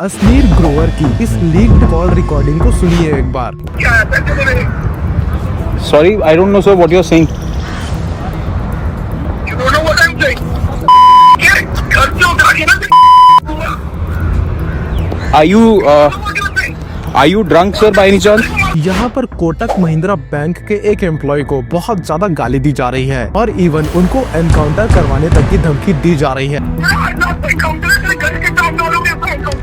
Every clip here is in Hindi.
असनीर ग्रोवर की इस लीक्ड कॉल रिकॉर्डिंग को सुनिए एक बार। Sorry, I don't know, sir, what you're saying. You don't know what I'm saying? Get घर से उठा के ना Are you what you're saying? are you drunk, sir, by any chance? यहाँ पर कोटक महिंद्रा बैंक के एक एम्प्लॉय को बहुत ज्यादा गाली दी जा रही है और इवन उनको एनकाउंटर करवाने तक की धमकी दी जा रही है।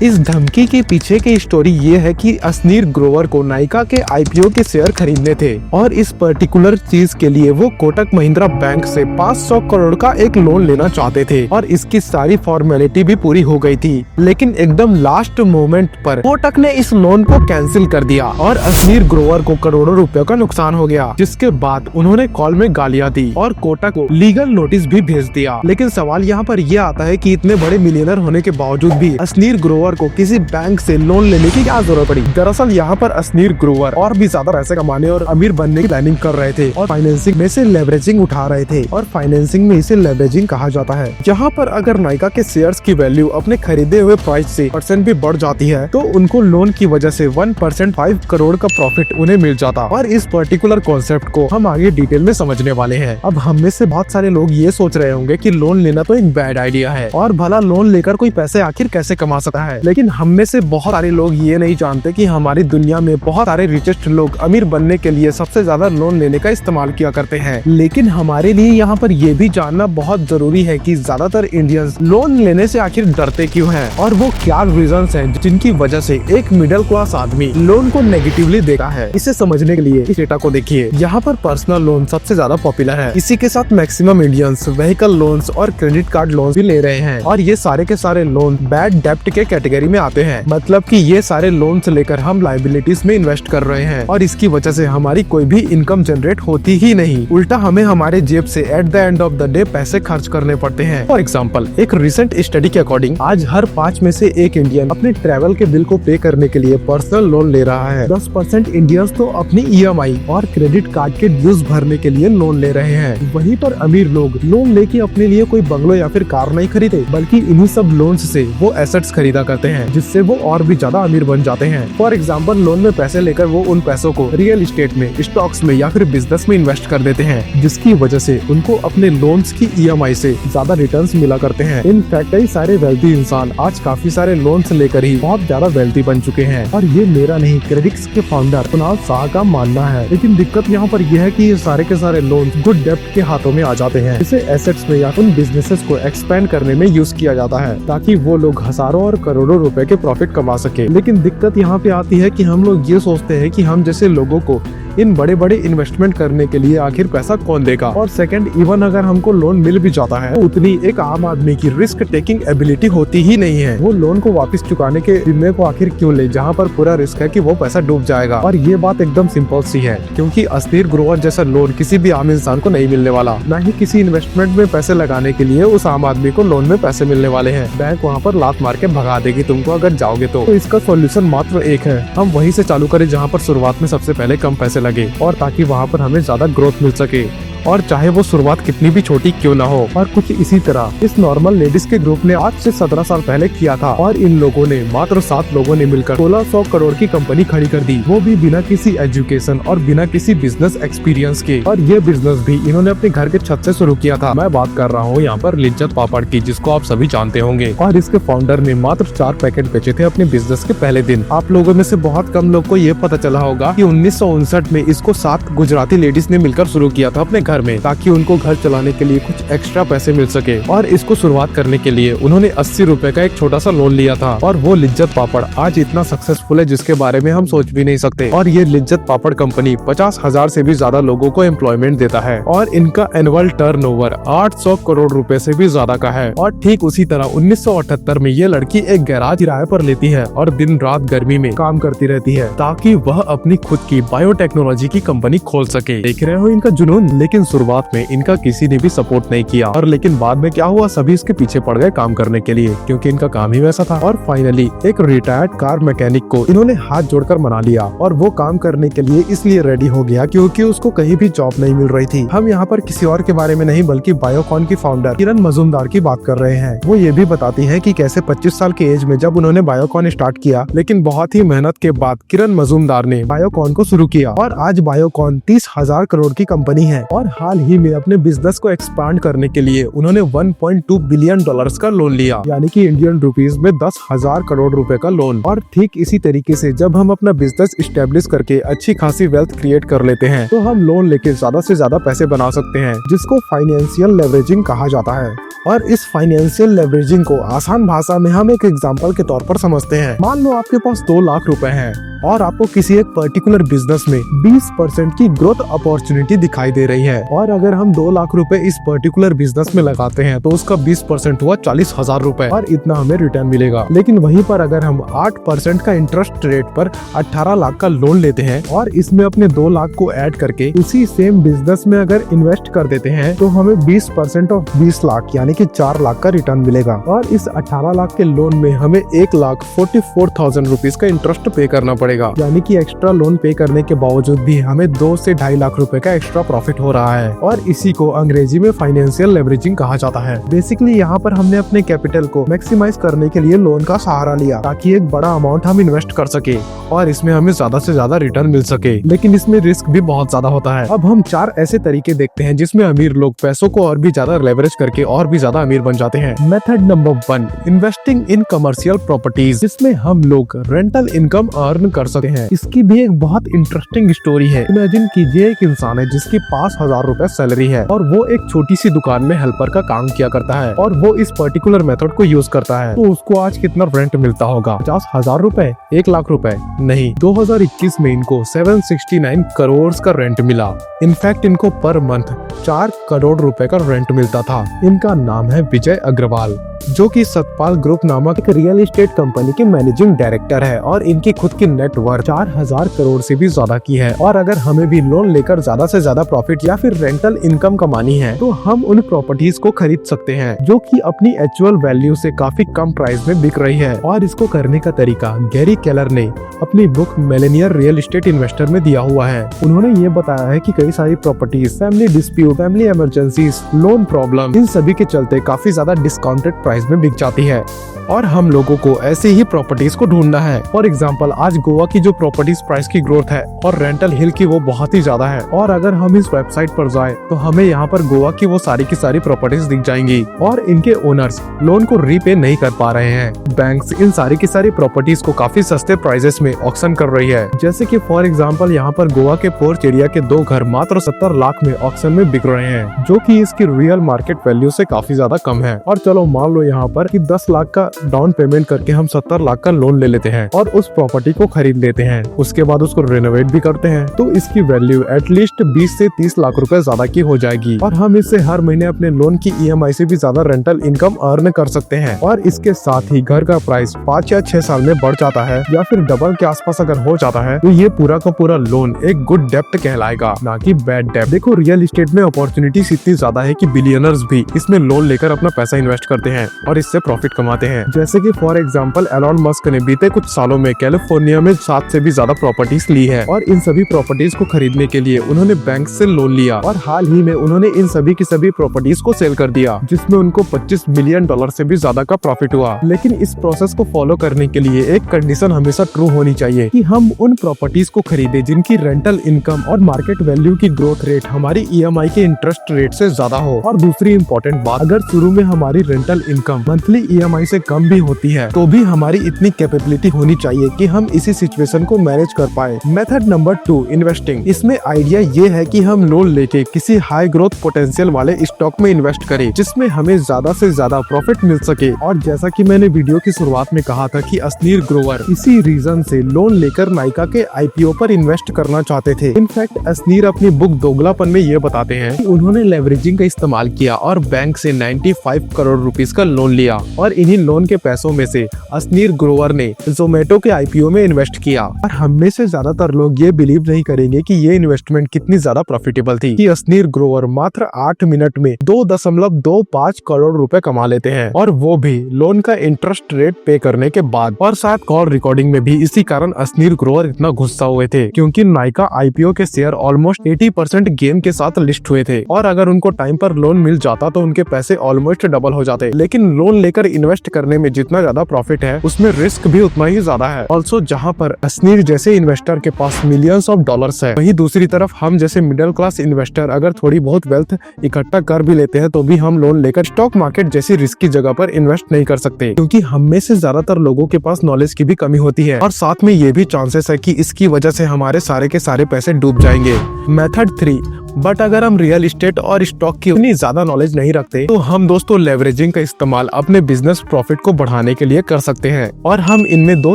इस धमकी के पीछे की स्टोरी ये है कि असनीर ग्रोवर को नायका के आईपीओ के शेयर खरीदने थे और इस पर्टिकुलर चीज के लिए वो कोटक महिंद्रा बैंक से 500 करोड़ का एक लोन लेना चाहते थे और इसकी सारी फॉर्मेलिटी भी पूरी हो गई थी, लेकिन एकदम लास्ट मोमेंट पर कोटक ने इस लोन को कैंसिल कर दिया और असनीर ग्रोवर को करोड़ों रुपयों का नुकसान हो गया, जिसके बाद उन्होंने कॉल में गालियां दी और कोटक को लीगल नोटिस भी भेज दिया। लेकिन सवाल यहाँ पर यह आता है कि इतने बड़े मिलियनर होने के बावजूद भी असनीर ग्रोवर को किसी बैंक से लोन लेने की क्या जरूरत पड़ी। दरअसल यहाँ पर असनीर ग्रोवर और भी ज्यादा पैसे कमाने और अमीर बनने की प्लानिंग कर रहे थे और फाइनेंसिंग में से लेवरेजिंग उठा रहे थे और फाइनेंसिंग में इसे लेवरेजिंग कहा जाता है। जहाँ पर अगर नायका के शेयर्स की वैल्यू अपने खरीदे हुए प्राइस से % भी बढ़ जाती है तो उनको लोन की वजह से 1% 5 करोड़ का प्रॉफिट उन्हें मिल जाता। और इस पर्टिकुलर कॉन्सेप्ट को हम आगे डिटेल में समझने वाले हैं। अब हम में से बहुत सारे लोग ये सोच रहे होंगे कि लोन लेना तो एक बैड आइडिया है और भला लोन लेकर कोई पैसे आखिर कैसे कमा सकता है, लेकिन हम में से बहुत सारे लोग ये नहीं जानते कि हमारी दुनिया में बहुत सारे रिचेस्ट लोग अमीर बनने के लिए सबसे ज्यादा लोन लेने का इस्तेमाल किया करते हैं। लेकिन हमारे लिए यहाँ पर ये भी जानना बहुत जरूरी है कि ज्यादातर इंडियंस लोन लेने से आखिर डरते क्यों हैं और वो क्या रीजंस हैं जिनकी वजह से एक मिडिल क्लास आदमी लोन को नेगेटिवली देखा है। इसे समझने के लिए इस डेटा को देखिए। यहाँ पर पर्सनल लोन सबसे ज्यादा पॉपुलर है, इसी के साथ मैक्सिमम इंडियंस व्हीकल लोन्स और क्रेडिट कार्ड लोन भी ले रहे हैं और ये सारे के सारे लोन बैड डेप्ट के कैटेगरी में आते हैं। मतलब कि ये सारे लोन्स लेकर हम लायबिलिटीज में इन्वेस्ट कर रहे हैं और इसकी वजह से हमारी कोई भी इनकम जनरेट होती ही नहीं, उल्टा हमें हमारे जेब से at the end of the day पैसे खर्च करने पड़ते हैं। फॉर एग्जाम्पल, एक रिसेंट स्टडी के अकॉर्डिंग आज हर 5 में से एक इंडियन अपने ट्रैवल के बिल को पे करने के लिए पर्सनल लोन ले रहा है। 10% इंडियंस तो अपनी EMI और क्रेडिट कार्ड के ड्यूज भरने के लिए लोन ले रहे हैं। वहीं पर अमीर लोग लोन लेके अपने लिए कोई बंगलो या फिर कार नहीं खरीदे, बल्कि इन्हीं सब लोन्स से वो एसेट्स खरीदा करते हैं, जिससे वो और भी ज्यादा अमीर बन जाते हैं। फॉर एग्जाम्पल, लोन में पैसे लेकर वो उन पैसों को रियल एस्टेट में, स्टॉक्स में या फिर बिजनेस में इन्वेस्ट कर देते हैं, जिसकी वजह से उनको अपने लोन्स की EMI से ज्यादा रिटर्न्स मिला करते हैं। इनफैक्ट कई सारे वेल्थी इंसान आज काफी सारे लोन्स लेकर ही बहुत ज्यादा वेल्थी बन चुके हैं और ये मेरा नहीं, क्रेडिक्स के फाउंडर कुणाल शाह का मानना है। लेकिन दिक्कत यहाँ पर यह है कि ये सारे के सारे लोन गुड डेप्ट के हाथों में आ जाते हैं, इसे एसेट्स में या उन बिजनेसेस को एक्सपेंड करने में यूज किया जाता है ताकि वो लोग हजारों और करोड़ों रुपए के प्रॉफिट कमा सके। लेकिन दिक्कत यहाँ पे आती है कि हम लोग ये सोचते हैं कि हम जैसे लोगों को इन बड़े बड़े इन्वेस्टमेंट करने के लिए आखिर पैसा कौन देगा, और सेकंड, इवन अगर हमको लोन मिल भी जाता है तो उतनी एक आम आदमी की रिस्क टेकिंग एबिलिटी होती ही नहीं है। वो लोन को वापस चुकाने के जिम्मे को आखिर क्यों ले, जहाँ पर पूरा रिस्क है कि वो पैसा डूब जाएगा। और ये बात एकदम सिंपल सी है, क्योंकि असनीर ग्रोवर जैसा लोन किसी भी आम इंसान को नहीं मिलने वाला, न ही किसी इन्वेस्टमेंट में पैसे लगाने के लिए उस आम आदमी को लोन में पैसे मिलने वाले हैं। बैंक वहाँ पर लात मार के भगा देगी तुमको अगर जाओगे तो इसका सोल्यूशन मात्र एक है, हम वहीं से चालू करें जहाँ पर शुरुआत में सबसे पहले कम पैसे लगे और ताकि वहाँ पर हमें ज्यादा ग्रोथ मिल सके, और चाहे वो शुरुआत कितनी भी छोटी क्यों ना हो। और कुछ इसी तरह इस नॉर्मल लेडीज के ग्रुप ने आज से 17 साल पहले किया था और इन लोगों ने मात्र 7 लोगों ने मिलकर 1600 करोड़ की कंपनी खड़ी कर दी, वो भी बिना किसी एजुकेशन और बिना किसी बिजनेस एक्सपीरियंस के। और ये बिजनेस भी इन्होंने अपने घर के छत से शुरू किया था। मैं बात कर रहा हूँ यहाँ पर लिज्जत पापड़ की, जिसको आप सभी जानते होंगे, और इसके फाउंडर ने मात्र 4 पैकेट बेचे थे अपने बिजनेस के पहले दिन। आप लोगों में से बहुत कम लोग को ये पता चला होगा कि 1959 में इसको 7 गुजराती लेडीज ने मिलकर शुरू किया था अपने घर में, ताकि उनको घर चलाने के लिए कुछ एक्स्ट्रा पैसे मिल सके। और इसको शुरुआत करने के लिए उन्होंने 80 रुपए का एक छोटा सा लोन लिया था और वो लिज्जत पापड़ आज इतना सक्सेसफुल है जिसके बारे में हम सोच भी नहीं सकते। और ये लिज्जत पापड़ कंपनी 50,000 से भी ज्यादा लोगों को एम्प्लॉयमेंट देता है और इनका एनुअल टर्नओवर 800 करोड़ रुपए से भी ज्यादा का है। और ठीक उसी तरह 1978 में ये लड़की एक गैराज किराए पर लेती है और दिन रात गर्मी में काम करती रहती है ताकि वह अपनी खुद की बायोटेक्नोलॉजी की कंपनी खोल सके। देख रहे हो इनका जुनून। लेकिन लेकिन शुरुआत में इनका किसी ने भी सपोर्ट नहीं किया। और लेकिन बाद में क्या हुआ, सभी इसके पीछे पड़ गए काम करने के लिए, क्योंकि इनका काम ही वैसा था। और फाइनली एक रिटायर्ड कार मैकेनिक को इन्होंने हाथ जोड़कर मना लिया और वो काम करने के लिए इसलिए रेडी हो गया क्योंकि उसको कहीं भी जॉब नहीं मिल रही थी। हम यहाँ पर किसी और के बारे में नहीं बल्कि बायोकॉन की फाउंडर किरण मजूमदार की बात कर रहे हैं। वो ये भी बताती है कि कैसे 25 साल की एज में जब उन्होंने बायोकॉन स्टार्ट किया, लेकिन बहुत ही मेहनत के बाद किरण मजूमदार ने बायोकॉन को शुरू किया और आज बायोकॉन 30,000 करोड़ की कंपनी है। और हाल ही में अपने बिजनेस को एक्सपांड करने के लिए उन्होंने 1.2 बिलियन डॉलर्स का लोन लिया, यानी कि इंडियन रुपीस में 10,000 करोड़ रुपए का लोन। और ठीक इसी तरीके से जब हम अपना बिजनेस स्टेब्लिश करके अच्छी खासी वेल्थ क्रिएट कर लेते हैं तो हम लोन लेके ज्यादा से ज्यादा पैसे बना सकते हैं, जिसको फाइनेंशियल लेवरेजिंग कहा जाता है। और इस फाइनेंशियल लेवरेजिंग को आसान भाषा में हम एक एग्जांपल के तौर पर समझते हैं। मान लो आपके पास 2 लाख रुपए हैं और आपको किसी एक पर्टिकुलर बिजनेस में 20% की ग्रोथ अपॉर्चुनिटी दिखाई दे रही है। और अगर हम 2 लाख रुपए इस पर्टिकुलर बिजनेस में लगाते हैं तो उसका 20% हुआ 40,000 रुपए और इतना हमें रिटर्न मिलेगा। लेकिन वहीं पर अगर हम 8% का इंटरेस्ट रेट पर 18 लाख का लोन लेते हैं और इसमें अपने 2 लाख को ऐड करके उसी सेम बिजनेस में अगर इन्वेस्ट कर देते हैं तो हमें 20% ऑफ 20 लाख यानी कि 4 लाख का रिटर्न मिलेगा। और इस 18 लाख के लोन में हमें 1,44,000 रुपीज का इंटरेस्ट पे करना पड़ेगा, यानी कि एक्स्ट्रा लोन पे करने के बावजूद भी हमें 2 से 2.5 लाख रुपए का एक्स्ट्रा प्रॉफिट हो रहा है। और इसी को अंग्रेजी में फाइनेंशियल लेवरेजिंग कहा जाता है। बेसिकली यहाँ पर हमने अपने कैपिटल को मैक्सिमाइज करने के लिए लोन का सहारा लिया ताकि एक बड़ा अमाउंट हम इन्वेस्ट कर सके और इसमें हमें ज्यादा से ज्यादा रिटर्न मिल सके। लेकिन इसमें रिस्क भी बहुत ज्यादा होता है। अब हम 4 ऐसे तरीके देखते हैं जिसमें अमीर लोग पैसों को और भी ज्यादा लेवरेज करके और भी ज्यादा अमीर बन जाते हैं। Method number 1, investing in commercial properties, जिसमें हम लोग रेंटल इनकम अर्न कर सकते हैं। इसकी भी एक बहुत इंटरेस्टिंग स्टोरी है। इमेजिन कीजिए एक इंसान है जिसकी 5,000 रुपए सैलरी है और वो एक छोटी सी दुकान में हेल्पर का काम किया करता है और वो इस पर्टिकुलर मेथड को यूज करता है। तो उसको आज कितना रेंट मिलता होगा? 50,000 रुपए, 1 लाख रुपए? नहीं, 2021 में इनको 769 करोड़ का रेंट मिला। इनफैक्ट इनको पर मंथ 4 करोड़ रुपए का रेंट मिलता था। इनका नाम है विजय अग्रवाल, जो कि सतपाल ग्रुप नामक एक रियल एस्टेट कंपनी के मैनेजिंग डायरेक्टर है और इनकी खुद की नेटवर्थ 4,000 करोड़ से भी ज्यादा की है। और अगर हमें भी लोन लेकर ज्यादा से ज्यादा प्रॉफिट या फिर रेंटल इनकम कमानी है तो हम उन प्रॉपर्टीज को खरीद सकते हैं जो कि अपनी एक्चुअल वैल्यू से काफी कम प्राइस में बिक रही है। और इसको करने का तरीका गैरी केलर ने अपनी book Millionaire real estate investor में दिया हुआ है। उन्होंने ये बताया है कि कई सारी properties family dispute, family emergencies, loan problem, इन सभी के चलते काफी ज्यादा डिस्काउंटेड प्राइस में बिक जाती है और हम लोगों को ऐसे ही प्रॉपर्टीज को ढूंढना है। फॉर एग्जांपल, आज गोवा की जो प्रॉपर्टीज प्राइस की ग्रोथ है और रेंटल हिल की वो बहुत ही ज्यादा है। और अगर हम इस वेबसाइट पर जाएं तो हमें यहाँ पर गोवा की वो सारी की सारी प्रॉपर्टीज दिख जाएंगी और इनके ओनर्स लोन को रीपे नहीं कर पा रहे हैं। बैंक्स इन सारी की सारी प्रॉपर्टीज को काफी सस्ते प्राइसेस में ऑक्शन कर रही है। जैसे कि फॉर एग्जांपल यहाँ पर गोवा के पोर्च एरिया के 2 घर मात्र 70 लाख में ऑक्शन में बिक रहे हैं, जो कि इसकी रियल मार्केट वैल्यू से काफी ज्यादा कम है। और चलो मान लो यहाँ पर कि 10 लाख का डाउन पेमेंट करके हम 70 लाख का लोन ले लेते हैं और उस प्रॉपर्टी को खरीद लेते हैं। उसके बाद उसको रेनोवेट भी करते हैं तो इसकी वैल्यू एटलीस्ट 20 से 30 लाख रुपए ज्यादा की हो जाएगी और हम इससे हर महीने अपने लोन की EMI से भी ज्यादा रेंटल इनकम अर्न कर सकते हैं। और इसके साथ ही घर का प्राइस 5 या 6 साल में बढ़ जाता है या फिर डबल के आसपास अगर हो जाता है तो ये पूरा का पूरा लोन एक गुड डेप्ट कहलाएगा, ना कि बैड डेप्ट। देखो, रियल एस्टेट में अपॉर्चुनिटीज इतनी ज्यादा है कि बिलियनर्स भी इसमें लोन लेकर अपना पैसा इन्वेस्ट करते हैं और इससे प्रॉफिट कमाते हैं। जैसे कि फॉर एग्जांपल एलॉन मस्क ने बीते कुछ सालों में कैलिफोर्निया में 7 से भी ज्यादा प्रॉपर्टीज ली है और इन सभी प्रॉपर्टीज को खरीदने के लिए उन्होंने बैंक से लोन लिया और हाल ही में उन्होंने इन सभी की सभी प्रॉपर्टीज को सेल कर दिया, जिसमें उनको $25 मिलियन से भी ज्यादा का प्रॉफिट हुआ। लेकिन इस प्रोसेस को फॉलो करने के लिए एक कंडीशन हमेशा ट्रू होनी चाहिए कि हम उन प्रॉपर्टीज को खरीदे जिनकी रेंटल इनकम और मार्केट वैल्यू की ग्रोथ रेट हमारी EMI के इंटरेस्ट रेट से ज्यादा हो। और दूसरी इम्पोर्टेंट बात, अगर शुरू में हमारी रेंटल इनकम मंथली EMI से कम भी होती है तो भी हमारी इतनी कैपेबिलिटी होनी चाहिए कि हम इसी सिचुएशन को मैनेज कर पाए। Method number 2, investing. इसमें आइडिया ये है कि हम लोन लेके किसी हाई ग्रोथ पोटेंशियल वाले स्टॉक में इन्वेस्ट करें जिसमें हमें ज्यादा से ज्यादा प्रॉफिट मिल सके। और जैसा कि मैंने वीडियो की शुरुआत में कहा था कि असनीर ग्रोवर इसी रीजन से लोन लेकर नायका के IPO पर इन्वेस्ट करना चाहते थे। इनफैक्ट असनीर अपनी बुक दोगलापन में ये बताते हैं कि उन्होंने लेवरेजिंग का इस्तेमाल किया और बैंक से 95 करोड़ रुपीस का का लोन लिया और इन्हीं लोन के पैसों में से असनीर ग्रोवर ने जोमेटो के आईपीओ में इन्वेस्ट किया। और हम में से ज्यादातर लोग ये बिलीव नहीं करेंगे कि ये इन्वेस्टमेंट कितनी ज्यादा प्रॉफिटेबल थी कि असनीर ग्रोवर मात्र 8 मिनट में 2.25 करोड़ रुपए कमा लेते हैं, और वो भी लोन का इंटरेस्ट रेट पे करने के बाद। और शायद कॉल रिकॉर्डिंग में भी इसी कारण असनीर ग्रोवर इतना गुस्सा हुए थे, क्योंकि नाइका आईपीओ के शेयर ऑलमोस्ट 80% गेन के साथ लिस्ट हुए थे, और अगर उनको टाइम पर लोन मिल जाता तो उनके पैसे ऑलमोस्ट डबल हो जाते। लेकिन लोन लेकर इन्वेस्ट करने में जितना ज्यादा प्रॉफिट है उसमें रिस्क भी उतना ही ज्यादा है। ऑल्सो जहाँ पर असनीर जैसे इन्वेस्टर के पास मिलियंस ऑफ डॉलर्स है, वहीं दूसरी तरफ हम जैसे मिडिल क्लास इन्वेस्टर अगर थोड़ी बहुत वेल्थ इकट्ठा कर भी लेते हैं तो भी हम लोन लेकर स्टॉक मार्केट जैसी रिस्की जगह पर इन्वेस्ट नहीं कर सकते, क्योंकि हम में से ज्यादातर लोगों के पास नॉलेज की भी कमी होती है, और साथ में ये भी चांसेस है कि इसकी वजह से हमारे सारे के सारे पैसे डूब जाएंगे। मेथड 3, बट अगर हम रियल एस्टेट और स्टॉक की उतनी ज्यादा नॉलेज नहीं रखते तो हम दोस्तों लेवरेजिंग का इस्तेमाल अपने बिजनेस प्रॉफिट को बढ़ाने के लिए कर सकते हैं, और हम इनमें 2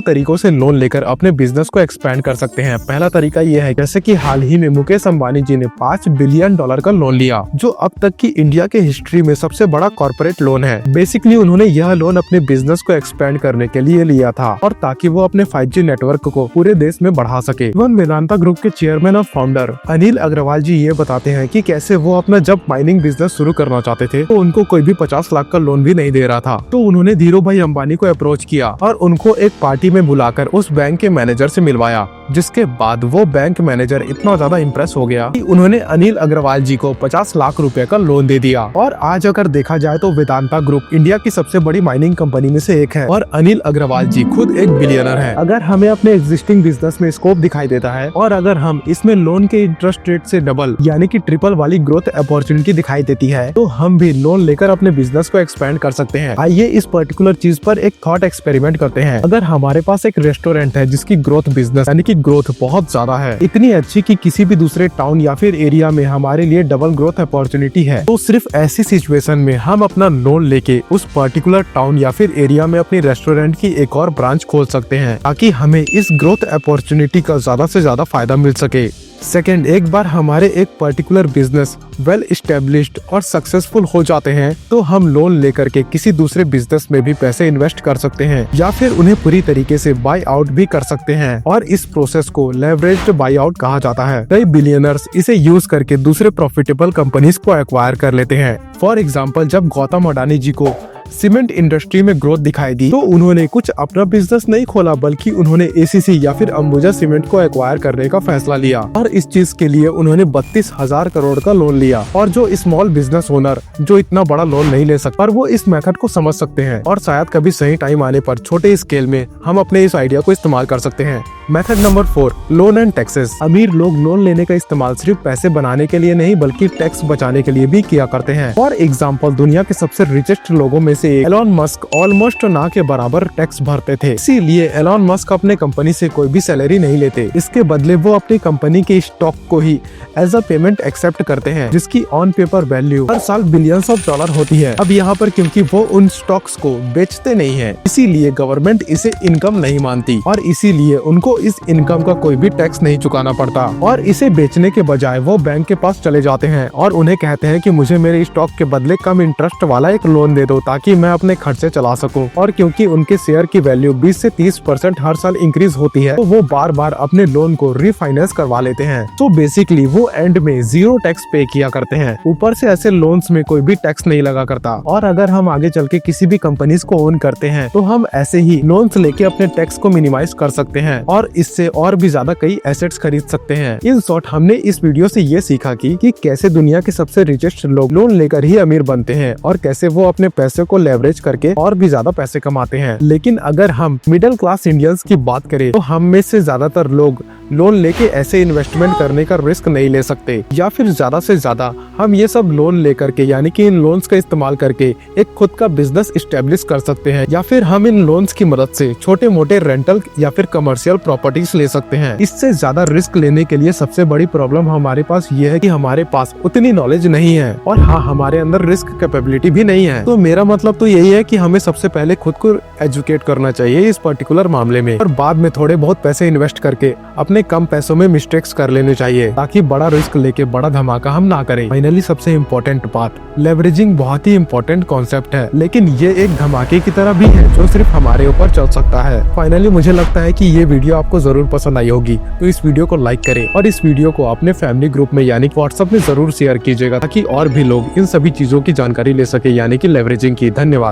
तरीकों से लोन लेकर अपने बिजनेस को एक्सपेंड कर सकते हैं। पहला तरीका यह है, जैसे कि हाल ही में मुकेश अंबानी जी ने $5 बिलियन का लोन लिया, जो अब तक की इंडिया के हिस्ट्री में सबसे बड़ा कॉर्पोरेट लोन है। बेसिकली उन्होंने यह लोन अपने बिजनेस को एक्सपेंड करने के लिए लिया था, और ताकि वो अपने 5G नेटवर्क को पूरे देश में बढ़ा सके। वेदांता ग्रुप के चेयरमैन और फाउंडर अनिल अग्रवाल जी ये बताते हैं कि कैसे वो अपना जब माइनिंग बिजनेस शुरू करना चाहते थे तो उनको कोई भी 50 लाख का लोन भी नहीं दे रहा था, तो उन्होंने धीरू भाई अंबानी को अप्रोच किया और उनको एक पार्टी में बुलाकर उस बैंक के मैनेजर से मिलवाया, जिसके बाद वो बैंक मैनेजर इतना ज्यादा इम्प्रेस हो गया कि उन्होंने अनिल अग्रवाल जी को 50 लाख रुपए का लोन दे दिया। और आज अगर देखा जाए तो वेदांता ग्रुप इंडिया की सबसे बड़ी माइनिंग कंपनी में से एक है, और अनिल अग्रवाल जी खुद एक बिलियनर है। अगर हमें अपने एग्जिस्टिंग बिजनेस में स्कोप दिखाई देता है, और अगर हम इसमें लोन के इंटरेस्ट रेट से डबल यानी कि ट्रिपल वाली ग्रोथ अपॉर्चुनिटी दिखाई देती है, तो हम भी लोन लेकर अपने बिजनेस को एक्सपेंड कर सकते हैं। आइए इस पर्टिकुलर चीज पर एक थॉट एक्सपेरिमेंट करते हैं। अगर हमारे पास एक रेस्टोरेंट है जिसकी ग्रोथ बिजनेस यानी कि ग्रोथ बहुत ज्यादा है, इतनी अच्छी कि किसी भी दूसरे टाउन या फिर एरिया में हमारे लिए डबल ग्रोथ अपॉर्चुनिटी है, तो सिर्फ ऐसी सिचुएशन में हम अपना लोन लेके उस पर्टिकुलर टाउन या फिर एरिया में अपनी रेस्टोरेंट की एक और ब्रांच खोल सकते हैं, ताकि हमें इस ग्रोथ अपॉर्चुनिटी का ज्यादा से ज्यादा फायदा मिल सके। सेकेंड, एक बार हमारे एक पर्टिकुलर बिजनेस वेल एस्टेब्लिश्ड और सक्सेसफुल हो जाते हैं तो हम लोन लेकर के किसी दूसरे बिजनेस में भी पैसे इन्वेस्ट कर सकते हैं, या फिर उन्हें पूरी तरीके से बाय आउट भी कर सकते हैं, और इस प्रोसेस को लेवरेज्ड बाय आउट कहा जाता है। कई बिलियनर्स इसे यूज करके दूसरे प्रॉफिटेबल कंपनीज को एक्वायर कर लेते हैं। फॉर एग्जाम्पल, जब गौतम अडानी जी को सीमेंट इंडस्ट्री में ग्रोथ दिखाई दी तो उन्होंने कुछ अपना बिजनेस नहीं खोला, बल्कि उन्होंने एसीसी या फिर अंबुजा सीमेंट को एक्वायर करने का फैसला लिया, और इस चीज के लिए उन्होंने 32,000 करोड़ का लोन लिया। और जो स्मॉल बिजनेस ओनर जो इतना बड़ा लोन नहीं ले सकता, पर वो इस मेथड को समझ सकते हैं, और शायद कभी सही टाइम आने पर छोटे स्केल में हम अपने इस आइडिया को इस्तेमाल कर सकते हैं। Method number 4, loan and taxes. अमीर लोग लोन लेने का इस्तेमाल सिर्फ पैसे बनाने के लिए नहीं बल्कि टैक्स बचाने के लिए भी किया करते हैं। फॉर एग्जाम्पल, दुनिया के सबसे रिचेस्ट लोगों में से एलॉन मस्क ऑलमोस्ट ना के बराबर टैक्स भरते थे, इसीलिए एलॉन मस्क अपने कंपनी से कोई भी सैलरी नहीं लेते। इसके बदले वो अपनी कंपनी के स्टॉक को ही एज अ पेमेंट एक्सेप्ट करते हैं, जिसकी ऑन पेपर वैल्यू हर साल बिलियंस ऑफ डॉलर होती है। अब यहाँ पर क्योंकि वो उन स्टॉक्स को बेचते नहीं है, इसीलिए गवर्नमेंट इसे इनकम नहीं मानती, और इसीलिए उनको इस इनकम का कोई भी टैक्स नहीं चुकाना पड़ता, और इसे बेचने के बजाय वो बैंक के पास चले जाते हैं और उन्हें कहते हैं कि मुझे मेरे स्टॉक के बदले कम इंटरेस्ट वाला एक लोन दे दो ताकि मैं अपने खर्चे चला सकूं। और क्योंकि उनके शेयर की वैल्यू 20 से 30% हर साल इंक्रीज होती है, तो वो बार बार अपने लोन को रीफाइनेंस करवा लेते हैं। तो बेसिकली वो एंड में 0 टैक्स पे किया करते हैं। ऊपर से ऐसे लोन्स में कोई भी टैक्स नहीं लगा करता। और अगर हम आगे चल के किसी भी कंपनीज को ओन करते हैं तो हम ऐसे ही लोन्स लेके अपने टैक्स को मिनिमाइज कर सकते हैं, और इससे और भी ज्यादा कई एसेट्स खरीद सकते हैं। इन शॉर्ट, हमने इस वीडियो से ये सीखा कि कैसे दुनिया के सबसे रिचेस्ट लोग लोन लेकर ही अमीर बनते हैं, और कैसे वो अपने पैसे को लेवरेज करके और भी ज्यादा पैसे कमाते हैं। लेकिन अगर हम मिडिल क्लास इंडियंस की बात करें तो हम में से ज्यादातर लोग लोन लेके ऐसे इन्वेस्टमेंट करने का रिस्क नहीं ले सकते, या फिर ज्यादा से ज्यादा हम ये सब लोन लेकर के यानी कि इन लोन्स का इस्तेमाल करके एक खुद का बिजनेस इस्टेब्लिश कर सकते हैं, या फिर हम इन लोन्स की मदद से छोटे मोटे रेंटल या फिर कमर्शियल प्रॉपर्टीज ले सकते हैं। इससे ज्यादा रिस्क लेने के लिए सबसे बड़ी प्रॉब्लम हमारे पास ये है कि हमारे पास उतनी नॉलेज नहीं है, और हाँ, हमारे अंदर रिस्क कैपेबिलिटी भी नहीं है। तो मेरा मतलब तो यही है कि हमें सबसे पहले खुद को एजुकेट करना चाहिए इस पर्टिकुलर मामले में, और बाद में थोड़े बहुत पैसे इन्वेस्ट करके अपने अपने कम पैसों में मिस्टेक्स कर लेने चाहिए ताकि बड़ा रिस्क लेके बड़ा धमाका हम ना करें। फाइनली सबसे इम्पोर्टेंट बात, लेवरेजिंग बहुत ही इम्पोर्टेंट कॉन्सेप्ट है, लेकिन ये एक धमाके की तरह भी है जो सिर्फ हमारे ऊपर चल सकता है। फाइनली मुझे लगता है कि ये वीडियो आपको जरूर पसंद आई होगी, तो इस वीडियो को लाइक करें और इस वीडियो को अपने फैमिली ग्रुप में यानी व्हाट्सएप में जरूर शेयर कीजिएगा ताकि और भी लोग इन सभी चीजों की जानकारी ले सके यानी कि लेवरेजिंग की। धन्यवाद।